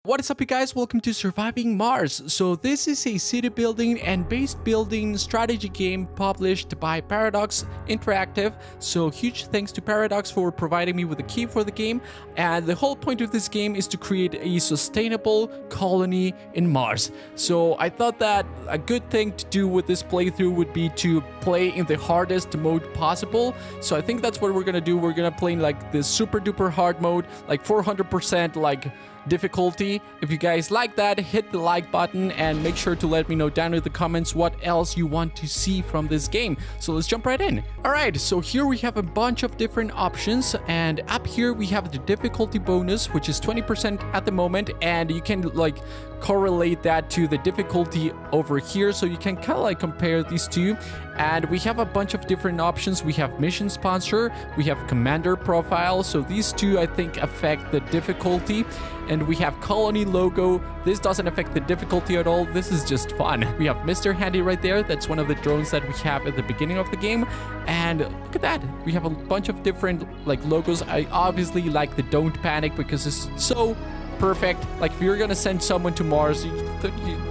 What is up, you guys? Welcome to Surviving Mars. So this is a city building and base building strategy game published by Paradox Interactive. So huge thanks to Paradox for providing me with the key for the game. And the whole point of this game is to create a sustainable colony in Mars. So I thought that a good thing to do with this playthrough would be to play in the hardest mode possible. So I think that's what we're gonna do. We're gonna play in like the super duper hard mode, like 400% like difficulty. If you guys like that, hit the like button and make sure to let me know down in the comments what else you want to see from this game. So let's jump right in. All right, so here we have a bunch of different options, and up here we have the difficulty bonus, which is 20% at the moment, and you can like correlate that to the difficulty over here, so you can kind of like compare these two. And we have a bunch of different options. We have mission sponsor, we have commander profile, so these two I think affect the difficulty. And we have colony logo. This doesn't affect the difficulty at all. This is just fun. We have Mr. Handy right there. That's one of the drones that we have at the beginning of the game. And look at that. We have a bunch of different like logos. I obviously like the don't panic because it's so perfect. Like if you're gonna send someone to Mars, you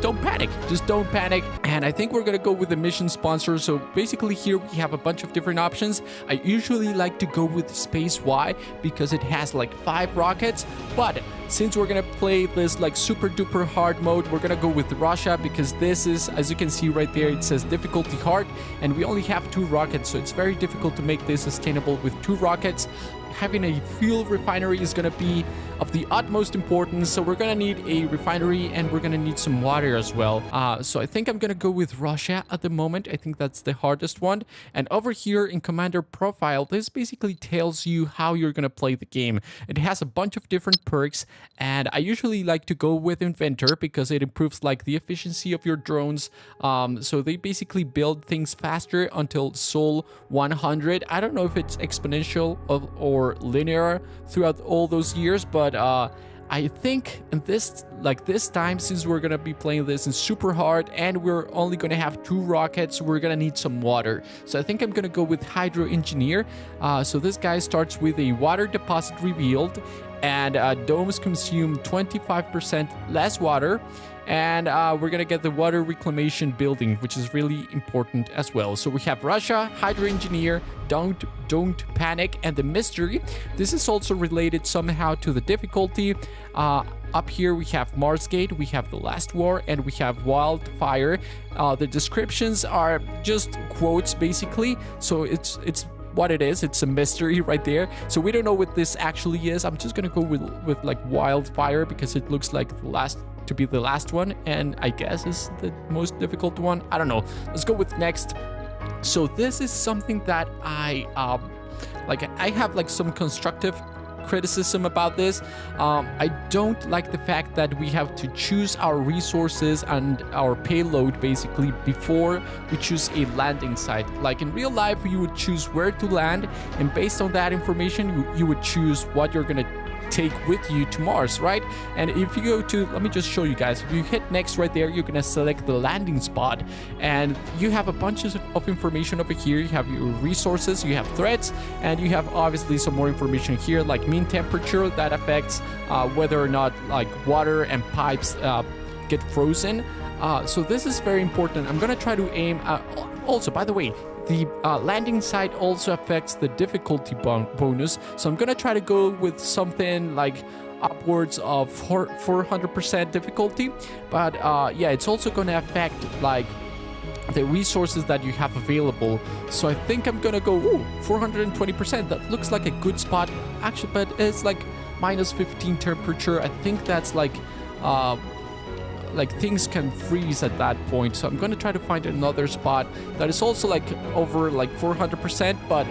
don't panic, just don't panic. And I think we're gonna go with the mission sponsor. So basically here we have a bunch of different options. I usually like to go with Space Y because it has like 5 rockets, but since we're gonna play this like super duper hard mode, we're gonna go with Russia because this is, as you can see right there, it says difficulty hard, and we only have 2 rockets, so it's very difficult to make this sustainable with 2 rockets. Having a fuel refinery is going to be of the utmost importance, so we're going to need a refinery and we're going to need some water as well. So I think I'm going to go with Russia at the moment. I think that's the hardest one. And over here in Commander Profile, this basically tells you how you're going to play the game. It has a bunch of different perks, and I usually like to go with Inventor because it improves like the efficiency of your drones. So they basically build things faster until Sol 100. I don't know if it's exponential or linear throughout all those years, but I think in this time, since we're gonna be playing this in super hard and we're only gonna have 2 rockets, we're gonna need some water. So I think I'm gonna go with Hydro Engineer. So this guy starts with a water deposit revealed, and domes consume 25% less water. And we're gonna get the water reclamation building, which is really important as well. So we have Russia, Hydro Engineer, don't panic, and the mystery. This is also related somehow to the difficulty. Up here we have Marsgate, we have the Last War, and we have Wildfire. The descriptions are just quotes basically, so it's what it is. It's a mystery right there, so we don't know what this actually is. I'm just gonna go with like Wildfire because it looks like the last one, and I guess is the most difficult one. I don't know. Let's go with next. So this is something that I have like some constructive criticism about this. I don't like the fact that we have to choose our resources and our payload basically before we choose a landing site. Like in real life, you would choose where to land, and based on that information, you would choose what you're gonna take with you to Mars, right? And if you go to, let me just show you guys, if you hit next right there, you're gonna select the landing spot, and you have a bunch of information over here. You have your resources, you have threats, and you have obviously some more information here, like mean temperature that affects whether or not like water and pipes get frozen. So this is very important. I'm gonna try to aim also, by the way, the landing site also affects the difficulty bonus, so I'm gonna try to go with something like upwards of 400% difficulty. But yeah, it's also gonna affect like the resources that you have available. So I think I'm gonna go 420%. That looks like a good spot actually, but it's like minus 15 temperature. I think that's like things can freeze at that point, so I'm going to try to find another spot that is also like over like 400%, but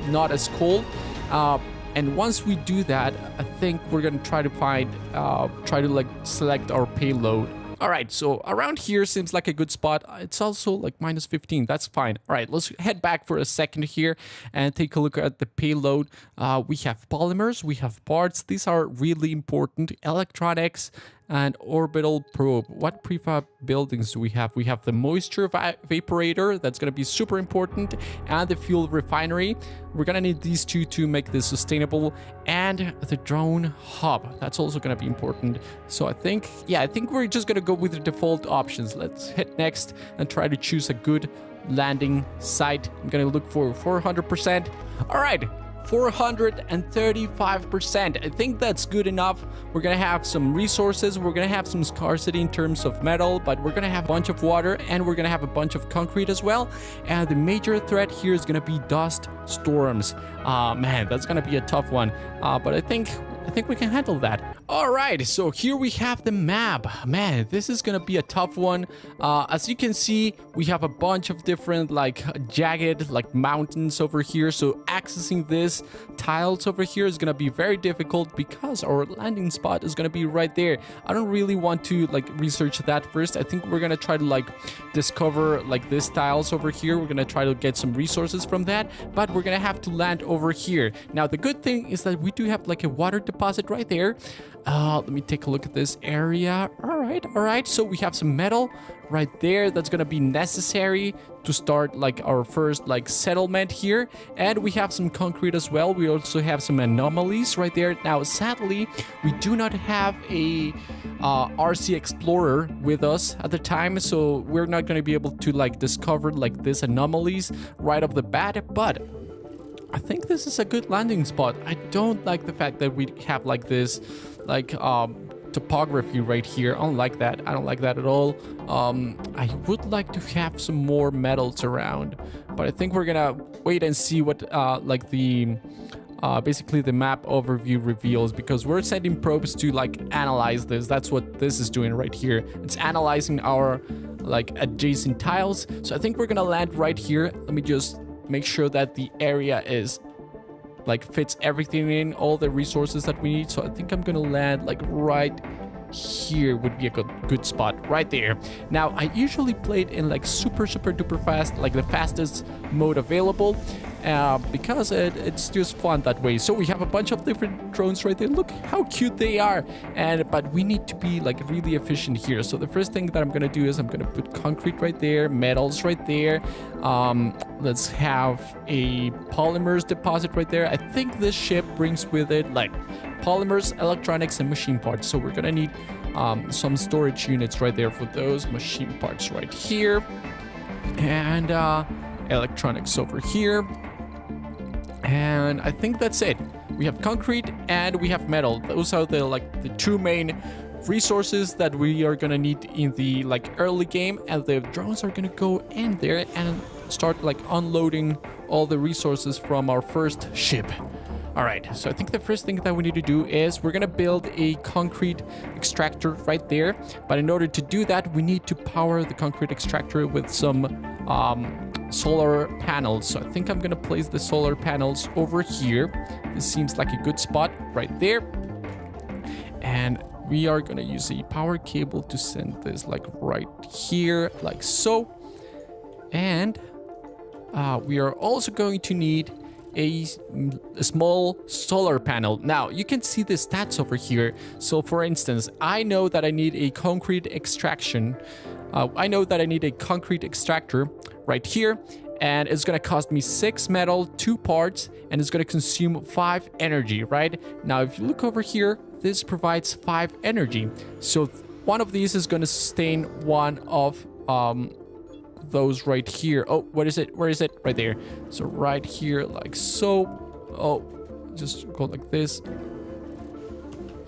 not as cold. And once we do that, I think we're going to try to like select our payload. All right, so around here seems like a good spot. It's also like minus 15. That's fine. All right, let's head back for a second here and take a look at the payload. We have polymers, we have parts. These are really important. Electronics, and orbital probe. What prefab buildings do we have? We have the moisture evaporator, that's going to be super important, and the fuel refinery. We're going to need these two to make this sustainable, and the drone hub, that's also going to be important. So I think we're just going to go with the default options. Let's hit next and try to choose a good landing site. I'm going to look for 400%. All right, 435%. I think that's good enough. We're gonna have some resources, we're gonna have some scarcity in terms of metal, but we're gonna have a bunch of water, and we're gonna have a bunch of concrete as well. And the major threat here is gonna be dust storms. Man, that's gonna be a tough one, but I think we can handle that. All right, so here we have the map. Man, this is gonna be a tough one. As you can see, we have a bunch of different like jagged like mountains over here. So accessing this tiles over here is gonna be very difficult because our landing spot is gonna be right there. I don't really want to like research that first. I think we're gonna try to like discover like this tiles over here. We're gonna try to get some resources from that, but we're gonna have to land over here. Now, the good thing is that we do have like a water deposit right there. Let me take a look at this area. All right. So we have some metal right there that's gonna be necessary to start like our first like settlement here, and we have some concrete as well. We also have some anomalies right there. Now, sadly, we do not have a RC Explorer with us at the time, so we're not gonna be able to like discover like these anomalies right off the bat, but I think this is a good landing spot. I don't like the fact that we have like this like topography right here. I don't like that. I don't like that at all. I would like to have some more metals around, but I think we're gonna wait and see what like the basically the map overview reveals, because we're sending probes to like analyze this. That's what this is doing right here. It's analyzing our like adjacent tiles. So I think we're gonna land right here. Let me just make sure that the area is like fits everything in, all the resources that we need. So I think I'm gonna land like right here would be a good spot right there. Now, I usually play it in like super duper fast, like the fastest mode available, because it's just fun that way. So we have a bunch of different drones right there. Look how cute they are, but we need to be like really efficient here. So the first thing that I'm gonna do is I'm gonna put concrete right there, metals right there. Let's have a polymers deposit right there. I think this ship brings with it like polymers, electronics, and machine parts. So we're gonna need some storage units right there for those machine parts right here, and electronics over here. And I think that's it. We have concrete and we have metal. Those are the like the two main resources that we are gonna need in the like early game, and the drones are gonna go in there and start like unloading all the resources from our first ship. All right, so I think the first thing that we need to do is we're gonna build a concrete extractor right there. But in order to do that, we need to power the concrete extractor with some solar panels. So I think I'm gonna place the solar panels over here. This seems like a good spot right there. And we are gonna use a power cable to send this like right here, like so. And we are also going to need a small solar panel. Now, you can see the stats over here. So for instance, I know that I need a concrete extraction. I know that I need a concrete extractor right here, and it's gonna cost me 6 metal, 2 parts, and it's gonna consume 5 energy, right? Now, if you look over here, this provides 5 energy. So one of these is gonna sustain one of those right here. Oh, what is it? Where is it? Right there. So right here, like so. Oh, just go like this.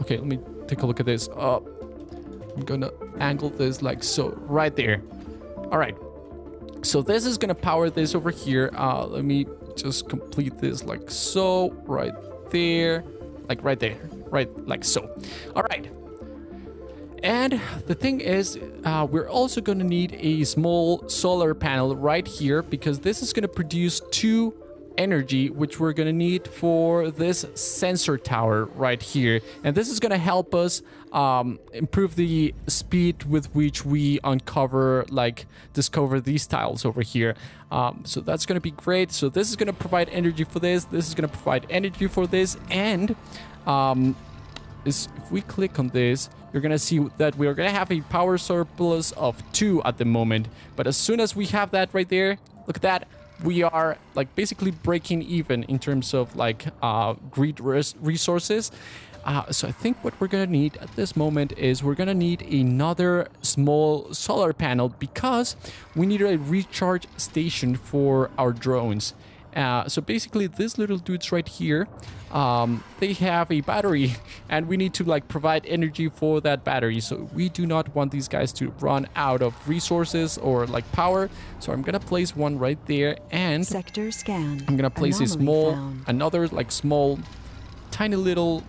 Okay, let me take a look at this. I'm gonna angle this like so, right there. All right. So this is gonna power this over here. Let me just complete this like so, right there, like right there, right like so. All right. And the thing is, we're also going to need a small solar panel right here, because this is going to produce 2 energy, which we're going to need for this sensor tower right here. And this is going to help us improve the speed with which we discover these tiles over here. So that's going to be great. So this is going to provide energy for this. This is going to provide energy for this. And if we click on this, you're gonna see that we're gonna have a power surplus of 2 at the moment. But as soon as we have that right there, look at that, we are like basically breaking even in terms of like grid resources. So I think what we're gonna need at this moment is we're gonna need another small solar panel because we need a recharge station for our drones. So basically these little dudes right here, they have a battery and we need to like provide energy for that battery. So we do not want these guys to run out of resources or like power. So I'm gonna place one right there, and sector scan. I'm gonna place a another like small tiny little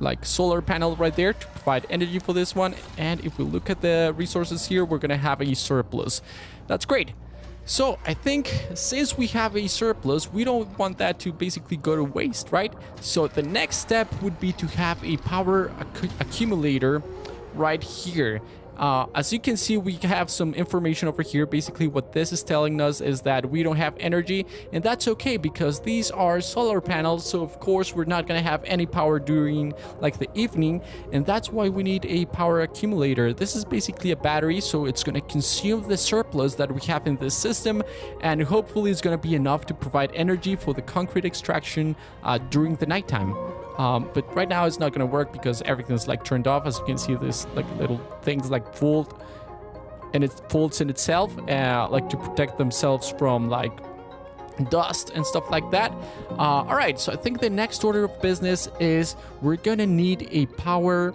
like solar panel right there to provide energy for this one. And if we look at the resources here, we're gonna have a surplus. That's great. So I think since we have a surplus, we don't want that to basically go to waste, right? So the next step would be to have a power accumulator right here. As you can see, we have some information over here. Basically what this is telling us is that we don't have energy, and that's okay because these are solar panels, so of course we're not gonna have any power during like the evening, and that's why we need a power accumulator. This is basically a battery, so it's gonna consume the surplus that we have in this system, and hopefully it's gonna be enough to provide energy for the concrete extraction during the nighttime. But right now it's not gonna work because everything's like turned off. As you can see, this like little things like fold, and it folds in itself like to protect themselves from like dust and stuff like that. All right, so I think the next order of business is we're gonna need a power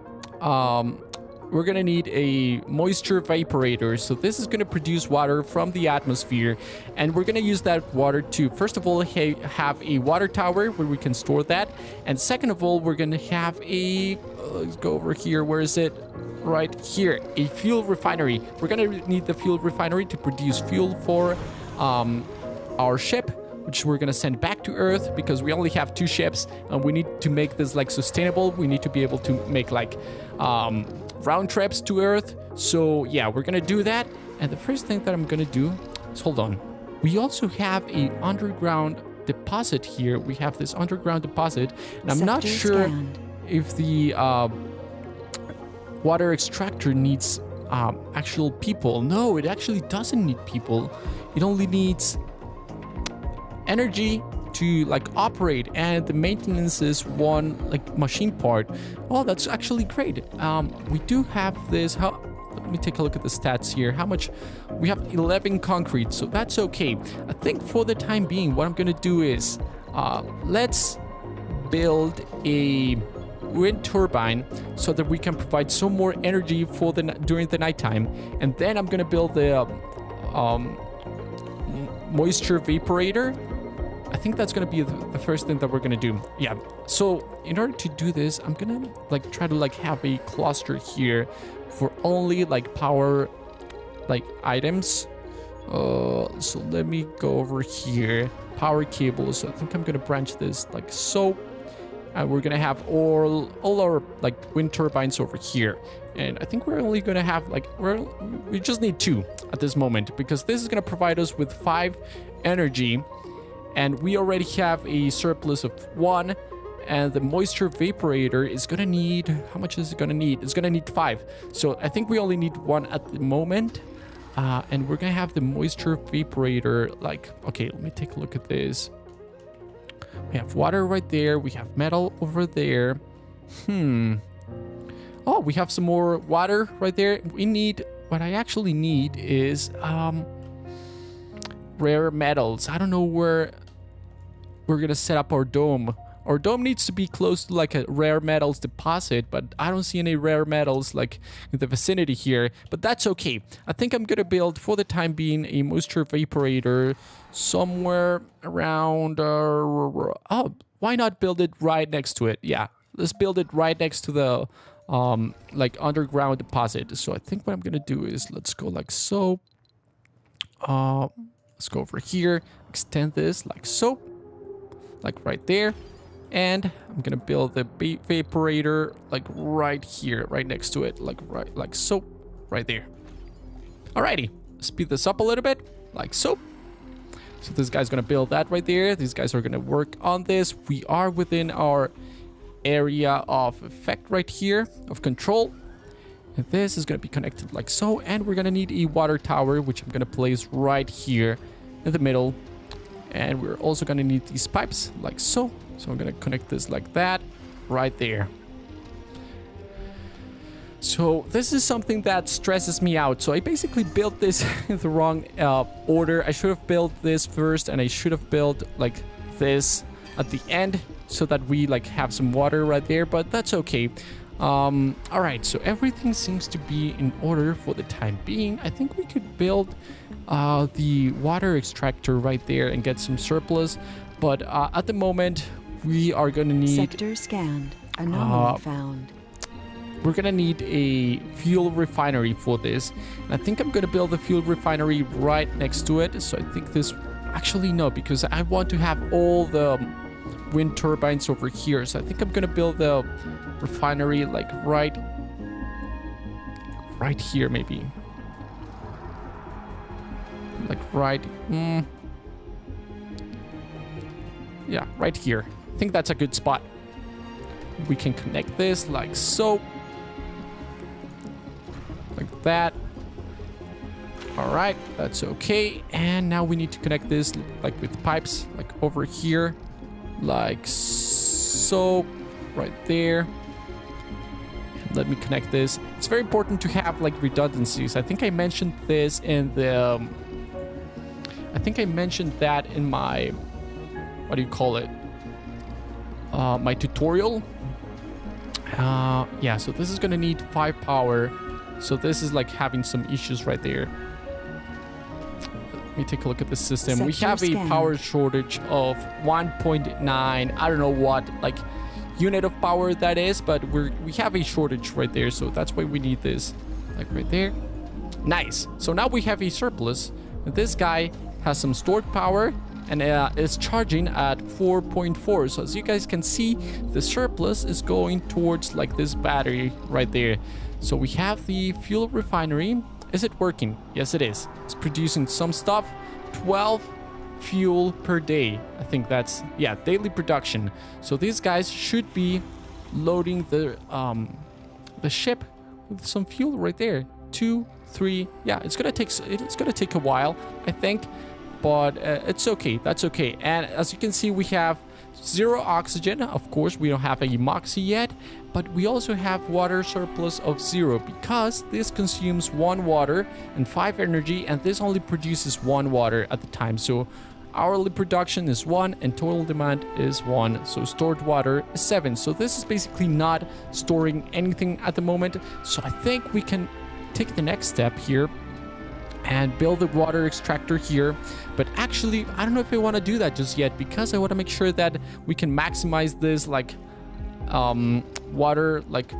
we're gonna need a moisture evaporator. So this is gonna produce water from the atmosphere, and we're gonna use that water to, first of all, have a water tower where we can store that, and second of all, we're gonna have a let's go over here. Where is it? Right here, a fuel refinery. We're gonna need the fuel refinery to produce fuel for our ship, which we're gonna send back to Earth because we only have 2 ships, and we need to make this like sustainable. We need to be able to make like round trips to Earth. So yeah, we're gonna do that. And the first thing that I'm gonna do is, hold on, we also have a underground deposit here. We have this underground deposit, and I'm not sure if the water extractor needs actual people. No, it actually doesn't need people. It only needs energy to like operate, and the maintenance is one like machine part. Oh, that's actually great. We do have this. Let me take a look at the stats here. How much? We have 11 concrete, so that's okay. I think for the time being, what I'm gonna do is let's build a wind turbine so that we can provide some more energy for during the nighttime, and then I'm gonna build the moisture evaporator. I think that's gonna be the first thing that we're gonna do. Yeah, so in order to do this, I'm gonna like try to like have a cluster here for only like power like items. So let me go over here, power cables. I think I'm gonna branch this like so, and we're gonna have all our like wind turbines over here. And I think we're only gonna have like we just need 2 at this moment, because this is gonna provide us with 5 energy, and we already have a surplus of 1. And the moisture evaporator is gonna need, how much is it gonna need? It's gonna need 5. So I think we only need 1 at the moment. And we're gonna have the moisture evaporator like, okay, let me take a look at this. We have water right there. We have metal over there. Oh, we have some more water right there. We need, what I actually need is rare metals. I don't know where we're gonna set up our dome. Our dome needs to be close to like a rare metals deposit, but I don't see any rare metals like in the vicinity here, but that's okay. I think I'm gonna build, for the time being, a moisture evaporator somewhere around, oh, why not build it right next to it? Yeah, let's build it right next to the like underground deposit. So I think what I'm gonna do is, let's go like so. Let's go over here, extend this like so, like right there. And I'm gonna build the evaporator like right here, right next to it, like right, like so, right there. Alrighty, speed this up a little bit, like so. So this guy's gonna build that right there. These guys are gonna work on this. We are within our area of effect right here, of control. And this is going to be connected like so. And we're going to need a water tower, which I'm going to place right here in the middle. And we're also going to need these pipes like so. So I'm going to connect this like that right there. So this is something that stresses me out. So I basically built this in the wrong order. I should have built this first, and I should have built like this at the end so that we like have some water right there, but that's okay. All right, so everything seems to be in order for the time being. I think we could build the water extractor right there and get some surplus, but at the moment we are going to need... Sector scanned. Anomaly found. We're gonna need a fuel refinery for this. And I think I'm gonna build a fuel refinery right next to it. So I think this... Actually, no, because I want to have all the wind turbines over here. So I think I'm gonna build the refinery like right here, maybe. Like right... Yeah, right here. I think that's a good spot. We can connect this like so. Like that. All right, that's okay. And now we need to connect this like with pipes, like over here, like so, right there. And let me connect this. It's very important to have like redundancies. I think I mentioned this in the... I think I mentioned that in my... What do you call it? My tutorial. Yeah, so this is gonna need 5 power. So this is like having some issues right there. Let me take a look at the system. We have a power shortage of 1.9. I don't know what like unit of power that is, but we have a shortage right there. So that's why we need this, like right there. Nice. So now we have a surplus. This guy has some stored power and is charging at 4.4. So as you guys can see, the surplus is going towards like this battery right there. So we have the fuel refinery. Is it working? Yes, it is. It's producing some stuff. 12 fuel per day. I think that's, yeah, daily production. So these guys should be loading the ship with some fuel right there. 2, 3. Yeah, it's gonna take a while, I think. But it's okay. That's okay. And as you can see, we have 0 oxygen. Of course, we don't have a Moxie yet, but we also have water surplus of 0 because this consumes 1 water and 5 energy, and this only produces 1 water at the time. So hourly production is 1 and total demand is 1. So stored water is 7. So this is basically not storing anything at the moment. So I think we can take the next step here and build the water extractor here. But actually, I don't know if I want to do that just yet, because I want to make sure that we can maximize this like water like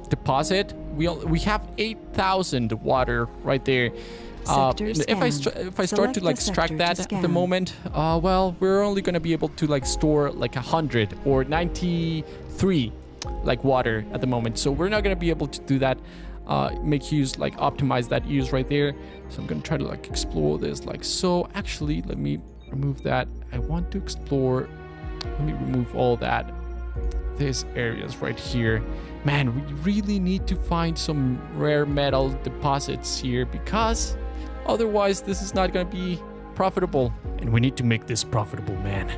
deposit. We have 8,000 water right there. If I start to like extract that at the moment, well, we're only going to be able to like store like 100 or 93 like water at the moment. So we're not going to be able to do that. Make use, like optimize that use right there. So I'm gonna try to like explore this like so. Actually, let me remove that. I want to explore. Let me remove all that. These areas right here. Man, we really need to find some rare metal deposits here, because otherwise this is not gonna be profitable. And we need to make this profitable, man.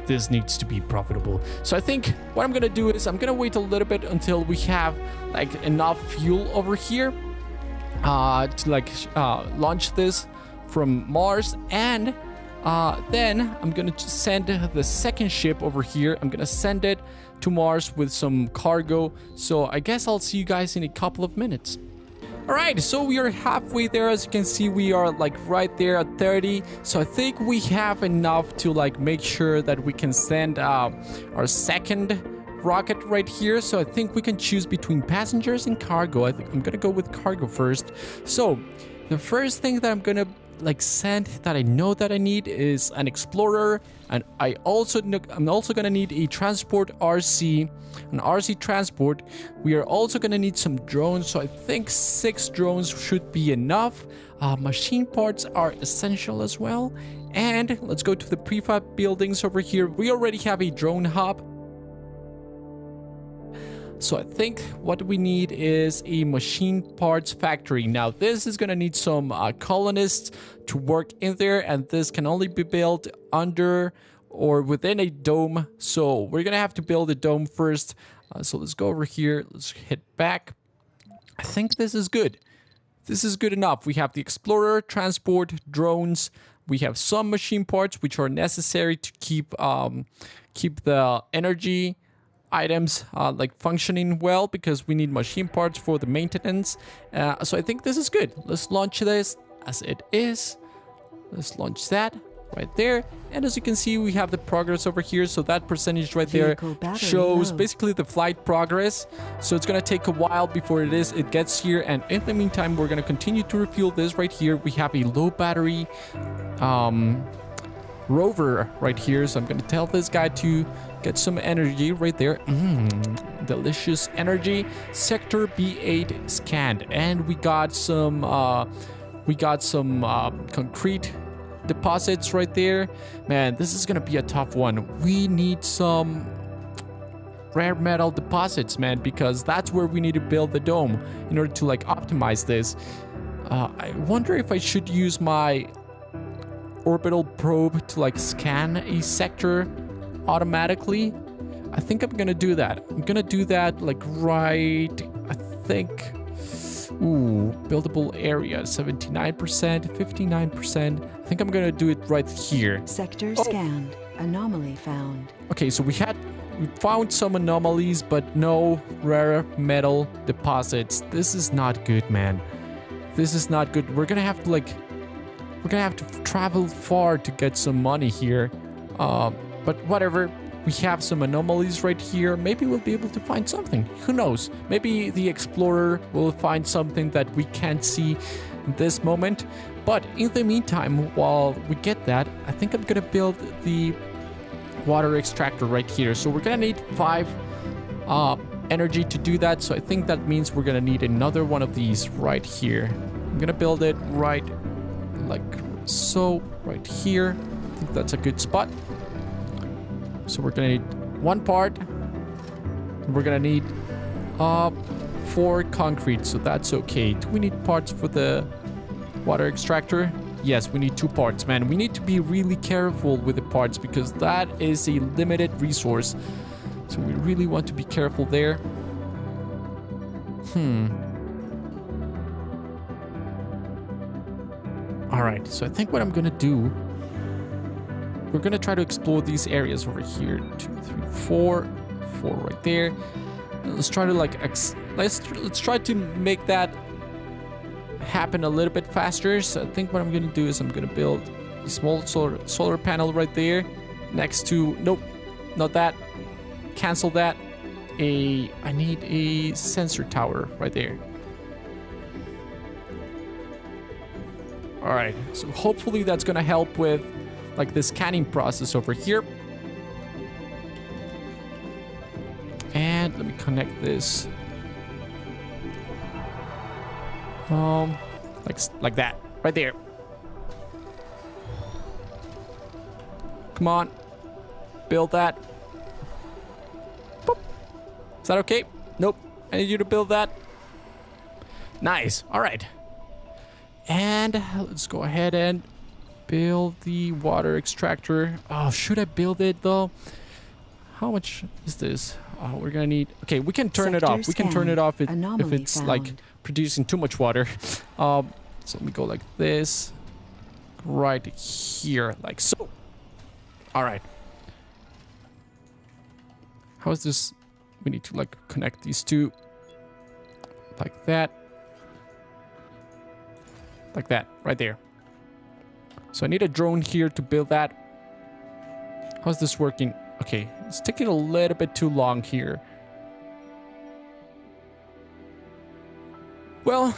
This needs to be profitable. So I think what I'm gonna do is I'm gonna wait a little bit until we have like enough fuel over here to like launch this from Mars, and then I'm gonna send the second ship over here. I'm gonna send it to Mars with some cargo. So I guess I'll see you guys in a couple of minutes. All right, so we are halfway there. As you can see, we are like right there at 30. So I think we have enough to like make sure that we can send our second rocket right here. So I think we can choose between passengers and cargo. I think I'm gonna go with cargo first. So the first thing that I'm gonna like send that I know that I need is an explorer, and I'm also gonna need a transport RC, an RC transport. We are also gonna need some drones, so I think 6 drones should be enough. Machine parts are essential as well. And let's go to the prefab buildings over here. We already have a drone hub. So I think what we need is a machine parts factory. Now this is gonna need some colonists to work in there, and this can only be built under or within a dome. So we're gonna have to build a dome first. So let's go over here. Let's hit back. I think this is good. This is good enough. We have the explorer, transport, drones. We have some machine parts which are necessary to keep the energy items like functioning well, because we need machine parts for the maintenance. So I think this is good. Let's launch this as it is. Let's launch that right there, and as you can see, we have the progress over here. So that percentage right there shows basically the flight progress. So it's gonna take a while before it gets here, and in the meantime we're gonna continue to refuel this right here. We have a low battery rover right here, so I'm gonna tell this guy to get some energy right there. Delicious energy. Sector B8 scanned, and we got some concrete deposits right there. Man, this is gonna be a tough one. We need some rare metal deposits, man, because that's where we need to build the dome in order to like optimize this. I wonder if I should use my orbital probe to like scan a sector automatically. I think I'm gonna do that. I'm gonna do that like right, I think. Ooh, buildable area, 79%, 59%. I think I'm gonna do it right here. Sector scanned. Anomaly found. Okay, so we found some anomalies, but no rare metal deposits. This is not good, man. This is not good. We're gonna have to travel far to get some money here. But whatever. We have some anomalies right here. Maybe we'll be able to find something. Who knows? Maybe the explorer will find something that we can't see in this moment. But in the meantime, while we get that, I think I'm gonna build the water extractor right here. So we're gonna need 5 energy to do that. So I think that means we're gonna need another one of these right here. I'm gonna build it right like so, right here. I think that's a good spot. So we're gonna need 1 part. We're gonna need 4 concrete, so that's okay. Do we need parts for the water extractor? Yes, we need 2 parts, man. We need to be really careful with the parts because that is a limited resource. So we really want to be careful there. Alright, so I think what I'm gonna do, we're gonna try to explore these areas over here. 2, 3, 4 right there. And let's try to like let's try to make that happen a little bit faster. So I think what I'm gonna do is I'm gonna build a small solar panel right there next to, nope, not that. Cancel that. I need a sensor tower right there. All right, so hopefully that's gonna help with like the scanning process over here. And let me connect this. Like that, right there. Come on, build that. Boop. Is that okay? Nope, I need you to build that. Nice, all right. And let's go ahead and build the water extractor. Oh, should I build it though? How much is this? Oh, we're gonna need, okay, we can turn it off. We can turn it off if it's like producing too much water. So let me go like this, right here, like so. All right. How is this? We need to like connect these two like that. Like that, right there. So I need a drone here to build that. How's this working? Okay, it's taking a little bit too long here. Well,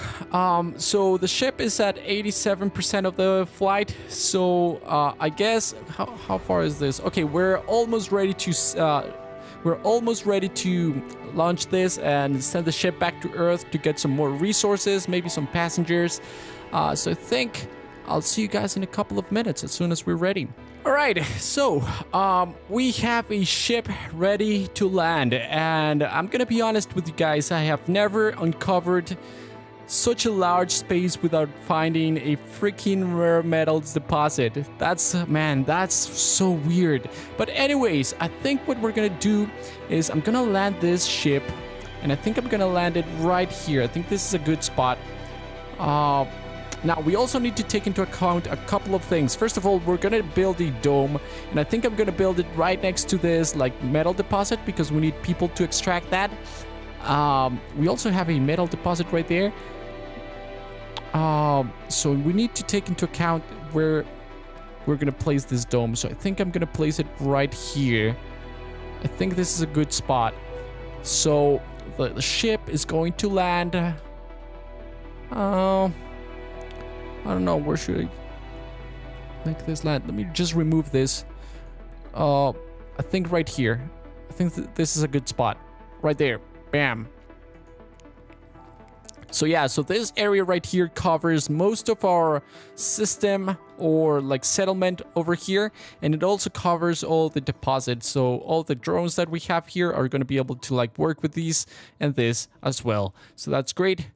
so the ship is at 87% of the flight. So I guess, how far is this? Okay, we're almost ready to launch this and send the ship back to Earth to get some more resources, maybe some passengers. So I think I'll see you guys in a couple of minutes as soon as we're ready. All right, so we have a ship ready to land, and I'm gonna be honest with you guys, I have never uncovered such a large space without finding a freaking rare metals deposit. That's, man, that's so weird. But anyways, I think what we're gonna do is I'm gonna land this ship, and I think I'm gonna land it right here. I think this is a good spot. Now, we also need to take into account a couple of things. First of all, we're gonna build a dome, and I think I'm gonna build it right next to this, like, metal deposit, because we need people to extract that. We also have a metal deposit right there. So we need to take into account where we're gonna place this dome. So I think I'm gonna place it right here. I think this is a good spot. So the ship is going to land. I don't know, where should I make this land? Let me just remove this. I think right here. I think this is a good spot. Right there. Bam. So yeah, so this area right here covers most of our system or like settlement over here, and it also covers all the deposits. So all the drones that we have here are going to be able to like work with these and this as well. So that's great.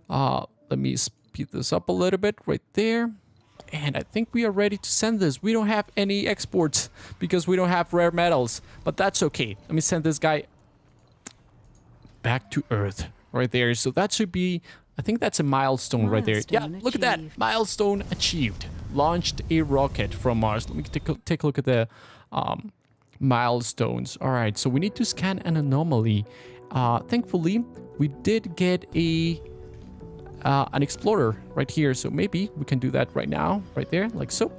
Let me speed this up a little bit right there. And I think we are ready to send this. We don't have any exports because we don't have rare metals, but that's okay. Let me send this guy back to Earth. Right there. So that should be, I think that's a milestone right there. Yeah, look at that. Milestone achieved. Launched a rocket from Mars. Let me take a look at the milestones. All right, so we need to scan an anomaly. Thankfully, we did get an explorer right here. So maybe we can do that right now. Right there, like so.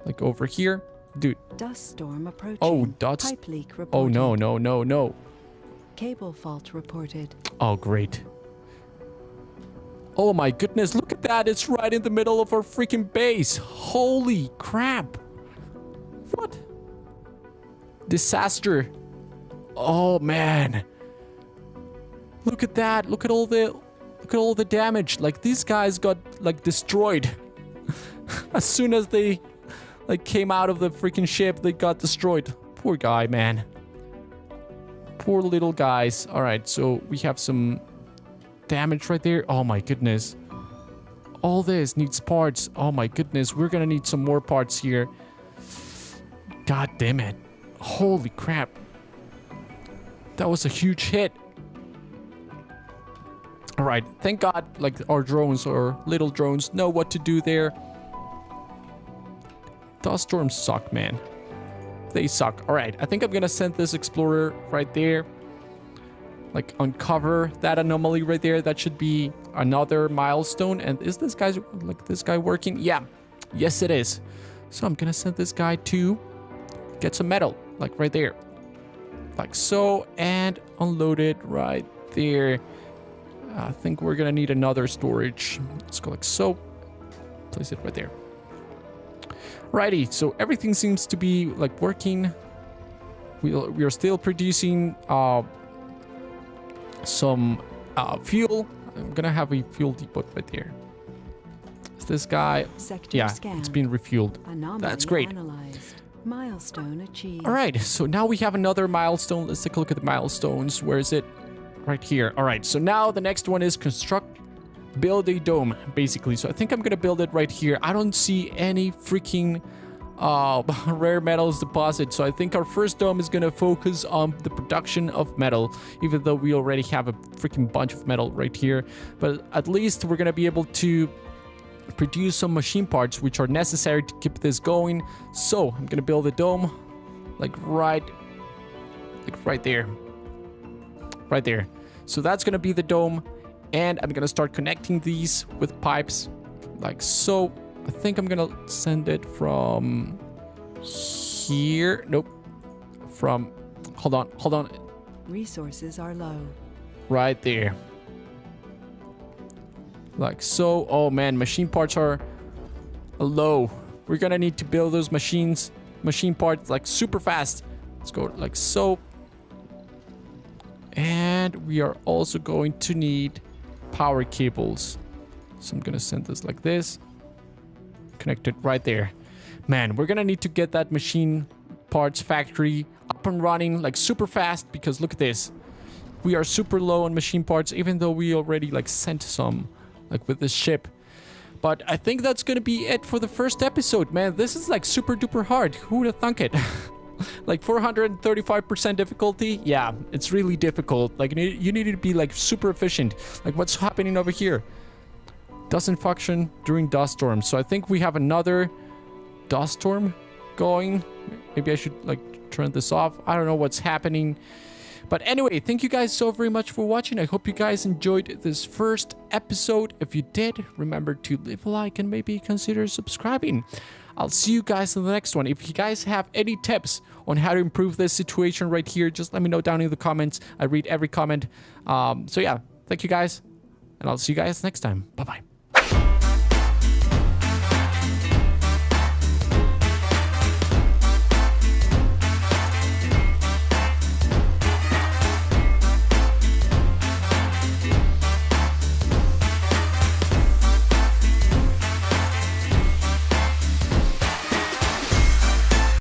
Like over here. Dude. Dust storm approaching. Oh, dust. Pipe leak reported. Oh, no, no, no, no. Cable fault reported. Oh, great. Oh my goodness, look at that. It's right in the middle of our freaking base. Holy crap. What? Disaster. Oh man. Look at that. Look at all the damage. Like these guys got like destroyed. As soon as they like came out of the freaking ship, they got destroyed. Poor guy, man. Poor little guys. All right, so we have some damage right there. Oh my goodness. All this needs parts. Oh my goodness. We're gonna need some more parts here. God damn it. Holy crap. That was a huge hit. All right. Thank God, like our drones or little drones know what to do there. Dust storms suck, man. They suck. All right, I think I'm gonna send this explorer right there. Like uncover that anomaly right there. That should be another milestone. And is this guy working? Yeah, yes it is. So I'm gonna send this guy to get some metal, like right there, like so, and unload it right there. I think we're gonna need another storage. Let's go like so. Place it right there. Righty, so everything seems to be like working. We are still producing some fuel. I'm gonna have a fuel depot right there. Is this guy? Sector yeah, scanned. it's been refueled. Anomaly That's great. Analyzed. Milestone achieved. All right, so now we have another milestone. Let's take a look at the milestones. Where is it? Right here. All right, so now the next one is build a dome, basically. So I think I'm gonna build it right here. I don't see any freaking rare metals deposit, so I think our first dome is gonna focus on the production of metal, even though we already have a freaking bunch of metal right here. But at least we're gonna be able to produce some machine parts which are necessary to keep this going. So I'm gonna build a dome like right there. Right there. So that's gonna be the dome. And I'm gonna start connecting these with pipes like so. I think I'm gonna send it from here. Nope. From, hold on. Resources are low. Right there. Like so. Oh man, machine parts are low. We're gonna need to build those machine parts like super fast. Let's go like so. And we are also going to need power cables. So I'm gonna send this like this. connected right there. Man, we're gonna need to get that machine parts factory up and running like super fast, because look at this. We are super low on machine parts, even though we already like sent some like with this ship. But I think that's gonna be it for the first episode, man. This is like super duper hard. Who would have thunk it? Like 435% difficulty. Yeah, it's really difficult. Like you need to be like super efficient. Like what's happening over here? Doesn't function during dust storms. So I think we have another dust storm going. Maybe I should like turn this off. I don't know what's happening. But anyway, thank you guys so very much for watching. I hope you guys enjoyed this first episode. If you did, remember to leave a like and maybe consider subscribing. I'll see you guys in the next one. If you guys have any tips on how to improve this situation right here, just let me know down in the comments. I read every comment. So yeah, thank you guys, and I'll see you guys next time. Bye-bye.